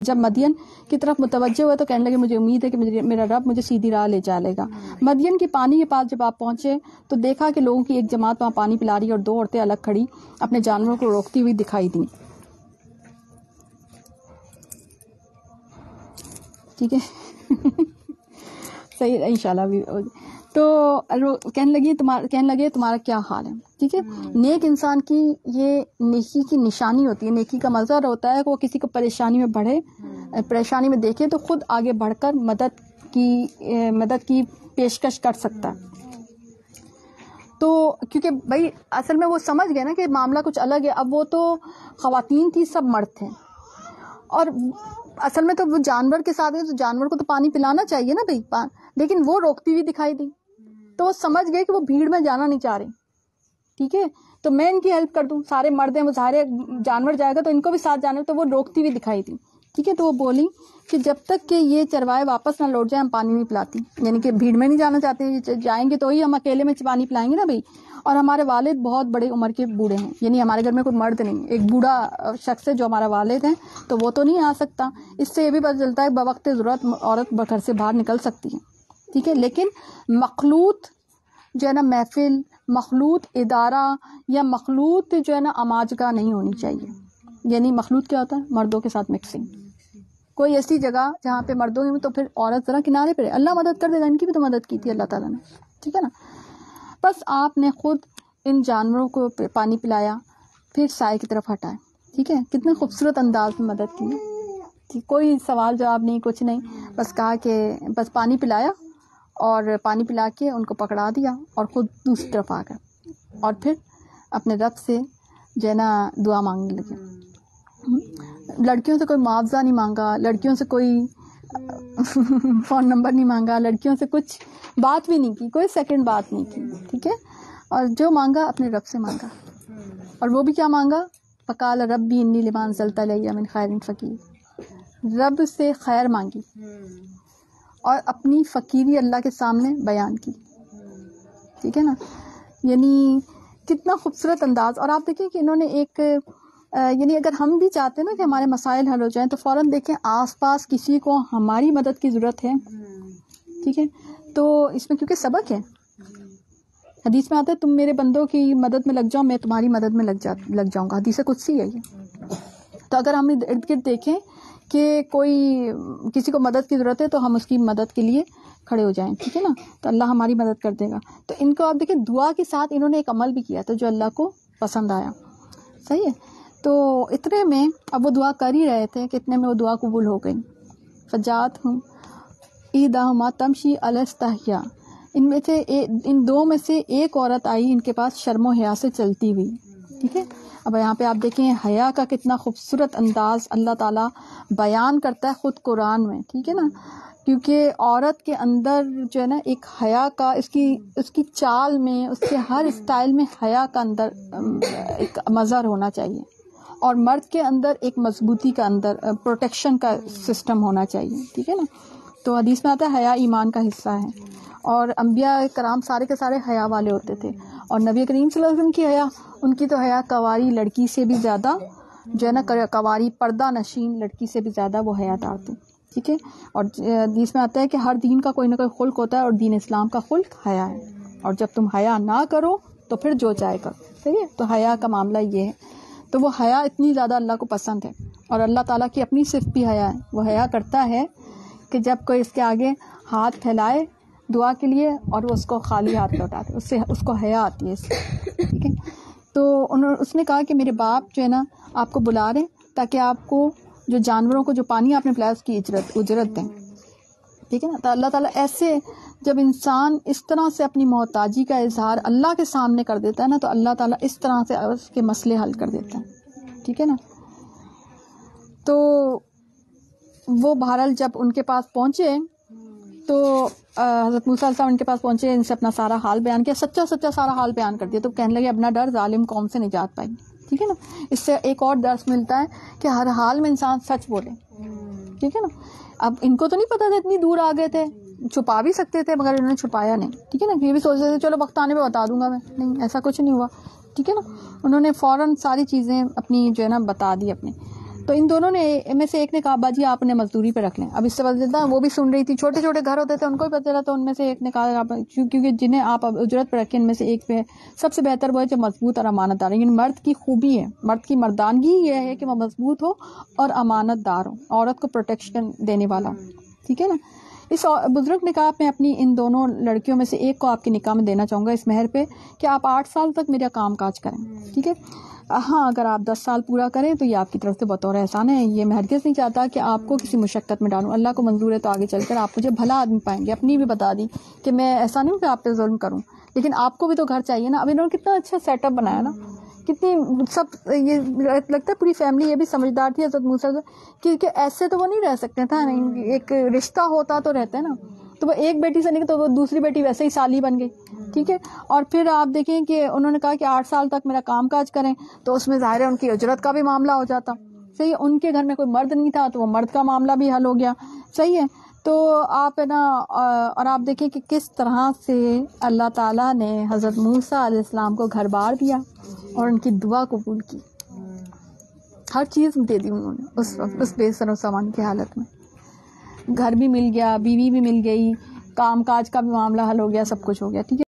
جب مدین کی طرف متوجہ ہوئے تو کہنے لگے مجھے امید ہے کہ میرا رب مجھے سیدھی راہ لے چلے گا. مدین کے پانی کے پاس جب آپ پہنچے تو دیکھا کہ لوگوں کی ایک جماعت وہاں پانی پلا رہی اور 2 عورتیں الگ کھڑی اپنے جانوروں کو روکتی ہوئی دکھائی دیں. ٹھیک ہے صحیح انشاءاللہ بھی. تو کہنے لگے تمہارا کیا حال ہے. ٹھیک ہے. نیک انسان کی یہ نیکی کی نشانی ہوتی ہے. نیکی کا مظہر ہوتا ہے کہ وہ کسی کو پریشانی میں بڑھے، پریشانی میں دیکھے تو خود آگے بڑھ کر مدد کی پیشکش کر سکتا ہے. تو کیونکہ بھائی اصل میں وہ سمجھ گئے نا کہ معاملہ کچھ الگ ہے. اب وہ تو خواتین تھی، سب مرد تھے، اور اصل میں تو وہ جانور کے ساتھ تو جانور کو تو پانی پلانا چاہیے نا بھائی، لیکن وہ روکتی ہوئی دکھائی دی. تو وہ سمجھ گئے کہ وہ بھیڑ میں جانا نہیں چاہ رہی. ٹھیک ہے. تو میں ان کی ہیلپ کر دوں، سارے مرد ہیں، وہ سارے جانور جائے گا تو ان کو بھی ساتھ جانا. تو وہ روکتی ہوئی دکھائی دی. ٹھیک ہے. تو وہ بولی کہ جب تک کہ یہ چروائے واپس نہ لوٹ جائیں ہم پانی نہیں پلاتی. یعنی کہ بھیڑ میں نہیں جانا چاہتے، جائیں گے تو ہی ہم اکیلے میں پانی پلائیں گے نا بھائی. اور ہمارے والد بہت بڑے عمر کے بوڑھے ہیں، یعنی ہمارے گھر میں کوئی مرد نہیں، ایک بوڑھا شخص ہے جو ہمارا والد ہیں، تو وہ تو نہیں آ سکتا. اس سے یہ بھی پتہ چلتا ہے بوقت ضرورت عورت گھر سے باہر نکل سکتی ہے. ٹھیک ہے. لیکن مخلوط جو ہے نا محفل، مخلوط ادارہ یا مخلوط جو ہے نا اماجگاہ نہیں ہونی چاہیے. یعنی مخلوط کیا ہوتا ہے؟ مردوں کے ساتھ مکسنگ. کوئی ایسی جگہ جہاں پہ مردوں کی تو پھر عورت ذرا کنارے پہ رہے. اللہ مدد کر دے گا. ان کی بھی تو مدد کی تھی اللہ تعالیٰ نے. ٹھیک ہے نا. بس آپ نے خود ان جانوروں کو پانی پلایا، پھر سائے کی طرف ہٹائے. ٹھیک ہے. کتنے خوبصورت انداز میں مدد کی. کوئی سوال جواب نہیں، کچھ نہیں، بس کہا کہ بس پانی پلایا اور پانی پلا کے ان کو پکڑا دیا اور خود دوسری طرف آ گئے. اور پھر اپنے رب سے جو ہے نا دعا مانگنے لگے. لڑکیوں سے کوئی معاوضہ نہیں مانگا، لڑکیوں سے کوئی فون نمبر نہیں مانگا، لڑکیوں سے کچھ بات بھی نہیں کی، کوئی سیکنڈ بات نہیں کی. ٹھیک ہے. اور جو مانگا اپنے رب سے مانگا. اور وہ بھی کیا مانگا؟ فقال ربی انی لما انزلت الی من خیر فقیر. رب سے خیر مانگی اور اپنی فقیری اللہ کے سامنے بیان کی. ٹھیک ہے نا. یعنی کتنا خوبصورت انداز. اور آپ دیکھیں کہ انہوں نے ایک یعنی اگر ہم بھی چاہتے ہیں نا کہ ہمارے مسائل حل ہو جائیں تو فوراً دیکھیں آس پاس کسی کو ہماری مدد کی ضرورت ہے. ٹھیک ہے. تو اس میں کیونکہ سبق ہے. حدیث میں آتا ہے تم میرے بندوں کی مدد میں لگ جاؤ، میں تمہاری مدد میں لگ جاؤں گا. حدیث قدسی ہے یہ. تو اگر ہم ارد گرد دیکھیں کہ کوئی کسی کو مدد کی ضرورت ہے تو ہم اس کی مدد کے لیے کھڑے ہو جائیں. ٹھیک ہے نا. تو اللہ ہماری مدد کر دے گا. تو ان کو آپ دیکھیں دعا کے ساتھ انہوں نے ایک عمل بھی کیا تھا جو اللہ کو پسند آیا. صحیح ہے. تو اتنے میں اب وہ دعا کر ہی رہے تھے کہ اتنے میں وہ دعا قبول ہو گئی. فجات ہوں احداہما تمشی علی استحیا. ان میں سے ان 2 میں سے ایک عورت آئی ان کے پاس شرم و حیا سے چلتی ہوئی. ٹھیک ہے. اب یہاں پہ آپ دیکھیں حیا کا کتنا خوبصورت انداز اللہ تعالیٰ بیان کرتا ہے خود قرآن میں. ٹھیک ہے نا. کیونکہ عورت کے اندر جو ہے نا ایک حیا کا اس کی چال میں، اس کے ہر اسٹائل میں حیا کا اندر ایک مظہر ہونا چاہیے. اور مرد کے اندر ایک مضبوطی کا اندر پروٹیکشن کا سسٹم ہونا چاہیے. ٹھیک ہے نا. تو حدیث میں آتا ہے حیا ایمان کا حصہ ہے. اور انبیاء کرام سارے کے سارے حیا والے ہوتے تھے. اور نبی کریم صلی اللہ علیہ وسلم کی حیا، ان کی تو حیا کواری لڑکی سے بھی زیادہ جو ہے نا، کواری پردہ نشین لڑکی سے بھی زیادہ وہ حیا دار تھی. ٹھیک ہے. اور حدیث میں آتا ہے کہ ہر دین کا کوئی نہ کوئی خلق ہوتا ہے اور دین اسلام کا خلق حیا ہے. اور جب تم حیا نہ کرو تو پھر جو چاہے کرو. صحیح ہے. تو حیا کا معاملہ یہ ہے. تو وہ حیا اتنی زیادہ اللہ کو پسند ہے. اور اللہ تعالیٰ کی اپنی صفت بھی حیا ہے. وہ حیا کرتا ہے کہ جب کوئی اس کے آگے ہاتھ پھیلائے دعا کے لیے اور وہ اس کو خالی ہاتھ لوٹاتے، اس کو حیا آتی ہے اس سے. ٹھیک ہے. تو اس نے کہا کہ میرے باپ جو ہے نا آپ کو بلا رہے تاکہ آپ کو جو جانوروں کو جو پانی آپ نے پلایا اس کی اجرت دیں. ٹھیک ہے نا. تو اللہ تعالیٰ ایسے جب انسان اس طرح سے اپنی محتاجی کا اظہار اللہ کے سامنے کر دیتا ہے نا تو اللہ تعالیٰ اس طرح سے اس کے مسئلے حل کر دیتا ہے. ٹھیک ہے نا. تو وہ بہرحال جب ان کے پاس پہنچے تو حضرت موسیٰ علیہ السلام ان کے پاس پہنچے، ان سے اپنا سارا حال بیان کیا، سچا سارا حال بیان کر دیا. تو کہنے لگے اب نہ ڈر، ظالم قوم سے نجات پائی. ٹھیک ہے نا. اس سے ایک اور درس ملتا ہے کہ ہر حال میں انسان سچ بولے. ٹھیک ہے نا. اب ان کو تو نہیں پتا تھا، اتنی دور آ گئے تھے، چھپا بھی سکتے تھے مگر انہوں نے چھپایا نہیں. ٹھیک ہے نا. یہ بھی سوچ رہے تھے چلو وقت آنے پہ بتا دوں گا میں، نہیں ایسا کچھ نہیں ہوا. ٹھیک ہے نا. انہوں نے فوراً ساری چیزیں اپنی جو ہے نا بتا دی اپنی. تو ان دونوں نے میں سے ایک نے کہا ابا جی آپ انہیں مزدوری پہ رکھ لیں. اب اس سے پتا وہ بھی سن رہی تھی, چھوٹے چھوٹے گھر ہوتے تھے ان کو بھی پتا چلا, تو ان میں سے ایک نے کہا کیونکہ جنہیں آپ اجرت پہ رکھیں ان میں سے ایک پہ سب سے بہتر وہ ہے جو مضبوط اور امانت دار ہے. یعنی مرد کی خوبی ہے, مرد کی مردانگی یہ ہے کہ وہ مضبوط ہو اور امانت دار ہو, عورت کو پروٹیکشن دینے والا, ٹھیک ہے نا. اس بزرگ نے کہا میں اپنی ان دونوں لڑکیوں میں سے ایک کو آپ کے نکاح میں دینا چاہوں گا اس مہر پہ کہ آپ 8 سال تک میرا کام کاج کریں, ٹھیک ہے. ہاں اگر آپ 10 سال پورا کریں تو یہ آپ کی طرف سے بطور احسان ہے. یہ میں ہرگز نہیں چاہتا کہ آپ کو کسی مشقت میں ڈالوں. اللہ کو منظور ہے تو آگے چل کر آپ مجھے بھلا آدمی پائیں گے. اپنی بھی بتا دی کہ میں ایسا نہیں ہوں کہ آپ پہ ظلم کروں, لیکن آپ کو بھی تو گھر چاہیے نا. اب انہوں نے کتنا اچھا سیٹ اپ بنایا نا, کتنی سب یہ لگتا ہے پوری فیملی یہ بھی سمجھدار تھی حضرت موسیٰ کہ ایسے تو وہ نہیں رہ سکتے تھا. ایک رشتہ ہوتا تو رہتا ہے نا, تو وہ ایک بیٹی سے نہیں تو وہ دوسری بیٹی ویسے ہی سالی بن گئی, ٹھیک ہے. اور پھر آپ دیکھیں کہ انہوں نے کہا کہ 8 سال تک میرا کام کاج کریں, تو اس میں ظاہر ہے ان کی اجرت کا بھی معاملہ ہو جاتا, صحیح ہے. ان کے گھر میں کوئی مرد نہیں تھا تو وہ مرد کا معاملہ بھی حل ہو گیا, صحیح ہے. تو آپ ہے نا, اور آپ دیکھیں کہ کس طرح سے اللہ تعالیٰ نے حضرت موسیٰ علیہ السلام کو گھر بار دیا اور ان کی دعا قبول کی, ہر چیز دے دی انہوں نے اس وقت, اس بے سر و سامان کی حالت میں. گھر بھی مل گیا, بیوی بھی مل گئی, کام کاج کا بھی معاملہ حل ہو گیا, سب کچھ ہو گیا, ٹھیک ہے.